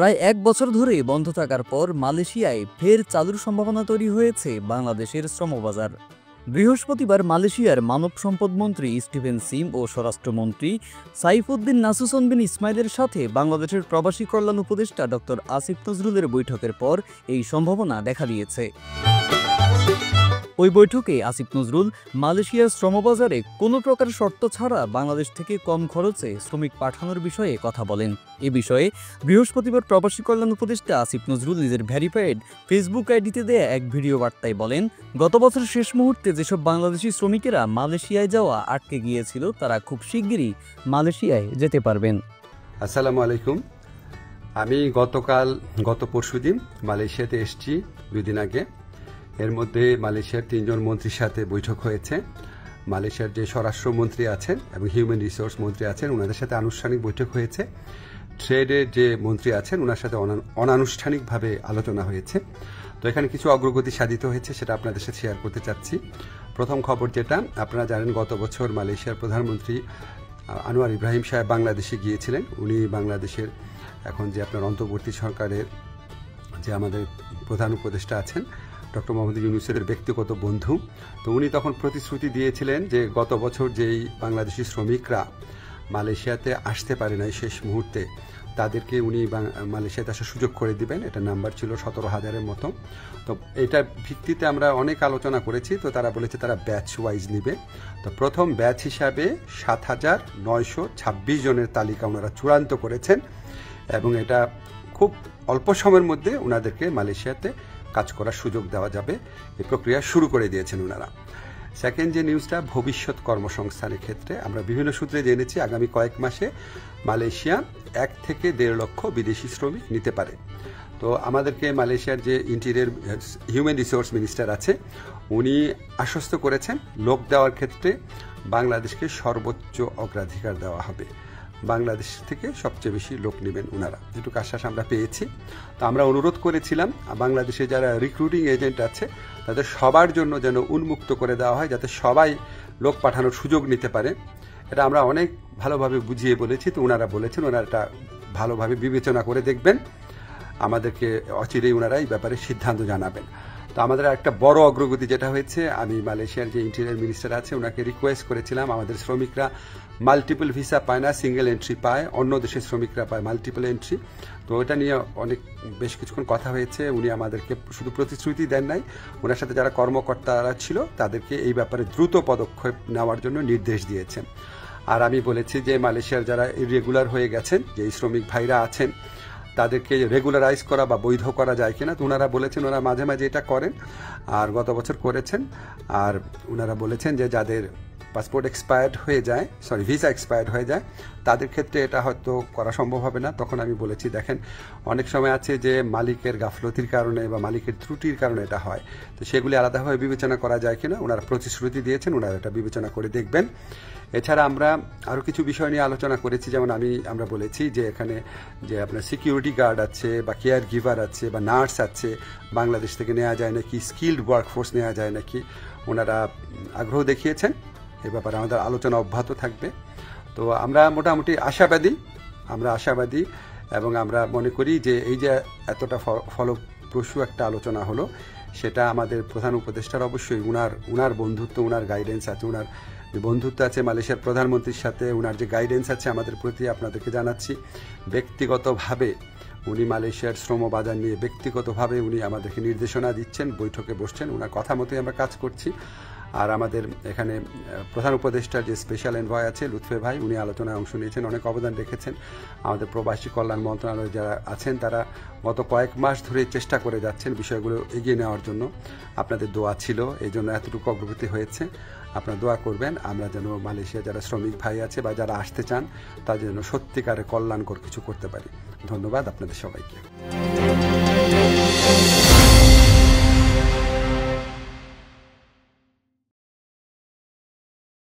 প্রায় ১ বছর ধরে বন্ধ থাকার পর মালয়েশিয়ায় ফের চালুর সম্ভাবনা তৈরি হয়েছে বাংলাদেশের শ্রমবাজার। বৃহস্পতিবার মালয়েশিয়ার মানব সম্পদ মন্ত্রী স্টিফেন সিম ও স্বরাষ্ট্রমন্ত্রী সাইফুদ্দিন নাসুসন বিন ইসমাইলের সাথে বাংলাদেশের প্রবাসী কল্যাণ উপদেষ্টা ডক্টর আসিফ নজরুলের বৈঠকের পর এই সম্ভাবনা দেখা দিয়েছে। ওই বৈঠকে আসিফ নজরুল মালয়েশিয়ার শ্রমবাজারে কোনো প্রকার শর্ত ছাড়া বাংলাদেশ থেকে কম খরচে শ্রমিক পাঠানোর বিষয়ে কথা বলেন। এ বিষয়ে বৃহস্পতিবার প্রবাসী কল্যাণ উপদেষ্টা আসিফ নজরুল নিজের ভেরিফাইড ফেসবুক আইডিতে দেয়া এক ভিডিও বার্তায় বলেন, গত বছর শেষ মুহূর্তে যেসব বাংলাদেশি শ্রমিকেরা মালয়েশিয়ায় যাওয়া আটকে গিয়েছিল তারা খুব শিগগিরই মালয়েশিয়ায় যেতে পারবেন। আসসালামু আলাইকুম। আমি গত পরশুদিন মালয়েশিয়াতে এসেছি 2 দিন আগে। এর মধ্যে মালয়েশিয়ার 3 জন মন্ত্রীর সাথে বৈঠক হয়েছে। মালয়েশিয়ার যে স্বরাষ্ট্রমন্ত্রী আছেন এবং হিউম্যান রিসোর্স মন্ত্রী আছেন ওনাদের সাথে আনুষ্ঠানিক বৈঠক হয়েছে। ট্রেডের যে মন্ত্রী আছেন ওনার সাথে অনানুষ্ঠানিকভাবে আলোচনা হয়েছে। তো এখানে কিছু অগ্রগতি সাধিত হয়েছে, সেটা আপনাদের সাথে শেয়ার করতে চাচ্ছি। প্রথম খবর যেটা আপনারা জানেন, গত বছর মালয়েশিয়ার প্রধানমন্ত্রী আনোয়ার ইব্রাহিম সাহেব বাংলাদেশে গিয়েছিলেন। উনি বাংলাদেশের এখন যে আপনার অন্তর্বর্তী সরকারের যে আমাদের প্রধান উপদেষ্টা আছেন ডক্টর মোহাম্মদ ইউনূসের ব্যক্তিগত বন্ধু। তো উনি তখন প্রতিশ্রুতি দিয়েছিলেন যে গত বছর যেই বাংলাদেশি শ্রমিকরা মালয়েশিয়াতে আসতে পারে নাই শেষ মুহূর্তে, তাদেরকে উনি মালয়েশিয়াতে আসার সুযোগ করে দিবেন। এটা নাম্বার ছিল 17,000-এর মতো। তো এটার ভিত্তিতে আমরা অনেক আলোচনা করেছি। তো তারা বলেছে তারা ব্যাচ ওয়াইজ নিবে। তো প্রথম ব্যাচ হিসাবে 7,926 জনের তালিকা ওনারা চূড়ান্ত করেছেন এবং এটা খুব অল্প সময়ের মধ্যে ওনাদেরকে মালয়েশিয়াতে কাজ করার সুযোগ দেওয়া যাবে, এই প্রক্রিয়া শুরু করে দিয়েছেন ওনারা। সেকেন্ড যে নিউজটা, ভবিষ্যৎ কর্মসংস্থানের ক্ষেত্রে আমরা বিভিন্ন সূত্রে জেনেছি আগামী কয়েক মাসে মালয়েশিয়া 1 থেকে 1.5 লক্ষ বিদেশি শ্রমিক নিতে পারে। তো আমাদেরকে মালয়েশিয়ার যে ইন্টেরিয়র হিউম্যান রিসোর্স মিনিস্টার আছে উনি আশ্বস্ত করেছেন লোক দেওয়ার ক্ষেত্রে বাংলাদেশকে সর্বোচ্চ অগ্রাধিকার দেওয়া হবে। বাংলাদেশ থেকে সবচেয়ে বেশি লোক নেবেন ওনারা, যেটুকু আশ্বাস আমরা পেয়েছি। তো আমরা অনুরোধ করেছিলাম বাংলাদেশে যারা রিক্রুটিং এজেন্ট আছে তাদের সবার জন্য যেন উন্মুক্ত করে দেওয়া হয়, যাতে সবাই লোক পাঠানোর সুযোগ নিতে পারে। এটা আমরা অনেক ভালোভাবে বুঝিয়ে বলেছি। তো ওনারা বলেছেন ওনারা এটা ভালোভাবে বিবেচনা করে দেখবেন, আমাদেরকে অচিরেই ওনারা এই ব্যাপারে সিদ্ধান্ত জানাবেন। তো আমাদের একটা বড় অগ্রগতি যেটা হয়েছে, আমি মালয়েশিয়ার যে ইন্টেরিয়র মিনিস্টার আছে ওনাকে রিকোয়েস্ট করেছিলাম, আমাদের শ্রমিকরা মাল্টিপল ভিসা পায় না, সিঙ্গেল এন্ট্রি পায়, অন্য দেশের শ্রমিকরা পায় মাল্টিপল এন্ট্রি। তো এটা নিয়ে বেশ কিছুক্ষণ কথা হয়েছে। উনি আমাদেরকে শুধু প্রতিশ্রুতি দেন নাই, ওনার সাথে যারা কর্মকর্তারা ছিল তাদেরকে এই ব্যাপারে দ্রুত পদক্ষেপ নেওয়ার জন্য নির্দেশ দিয়েছেন। আর আমি বলেছি যে মালয়েশিয়ার যারা ইরেগুলার হয়ে গেছেন, যে শ্রমিক ভাইরা আছেন তাদেরকে রেগুলারাইজ করা বা বৈধ করা যায় কিনা। তো ওনারা বলেছেন ওনারা মাঝে মাঝে এটা করেন, আর গত বছর করেছেন। আর ওনারা বলেছেন যে যাদের পাসপোর্ট এক্সপায়ার্ড হয়ে যায়, ভিসা এক্সপায়ার্ড হয়ে যায়, তাদের ক্ষেত্রে এটা হয়তো করা সম্ভব হবে না। তখন আমি বলেছি দেখেন অনেক সময় আছে যে মালিকের গাফলতির কারণে বা মালিকের ত্রুটির কারণে এটা হয়, তো সেগুলি আলাদাভাবে বিবেচনা করা যায় কিনা ওনারা প্রতিশ্রুতি দিয়েছেন, ওনারা এটা বিবেচনা করে দেখবেন। এছাড়া আমরা আরও কিছু বিষয় নিয়ে আলোচনা করেছি, যেমন আমরা বলেছি যে এখানে যে আপনার সিকিউরিটি গার্ড আছে বা কেয়ার গিভার আছে বা নার্স আছে, বাংলাদেশ থেকে নেওয়া যায় নাকি, স্কিল্ড ওয়ার্কফোর্স নেওয়া যায় নাকি, ওনারা আগ্রহ দেখিয়েছেন। এ ব্যাপারে আমাদের আলোচনা অব্যাহত থাকবে। তো আমরা মোটামুটি আশাবাদী এবং আমরা মনে করি যে এই যে এতটা ফলপ্রসূ একটা আলোচনা হলো, সেটা আমাদের প্রধান উপদেষ্টার অবশ্যই উনার বন্ধুত্ব, উনার গাইডেন্স আছে, উনার যে বন্ধুত্ব আছে মালয়েশিয়ার প্রধানমন্ত্রীর সাথে, উনার যে গাইডেন্স আছে আমাদের প্রতি, আপনাদেরকে জানাচ্ছি ব্যক্তিগতভাবে উনি মালয়েশিয়ার শ্রম বাজার নিয়ে ব্যক্তিগতভাবে উনি আমাদেরকে নির্দেশনা দিচ্ছেন, বৈঠকে বসছেন, ওনার কথা মতোই আমরা কাজ করছি। আর আমাদের এখানে প্রধান উপদেষ্টার যে স্পেশাল এনভয় আছে লুৎফে ভাই, উনি আলোচনায় অংশ নিয়েছেন, অনেক অবদান রেখেছেন। আমাদের প্রবাসী কল্যাণ মন্ত্রণালয়ে যারা আছেন তারা গত কয়েক মাস ধরে চেষ্টা করে যাচ্ছেন বিষয়গুলো এগিয়ে নেওয়ার জন্য। আপনাদের দোয়া ছিল, এই জন্য এতটুকু অগ্রগতি হয়েছে। আপনারা দোয়া করবেন আমরা যেন মালয়েশিয়া যারা শ্রমিক ভাই আছে বা যারা আসতে চান তাদের জন্য সত্যিকারের কল্যাণকর কিছু করতে পারি। ধন্যবাদ আপনাদের সবাইকে।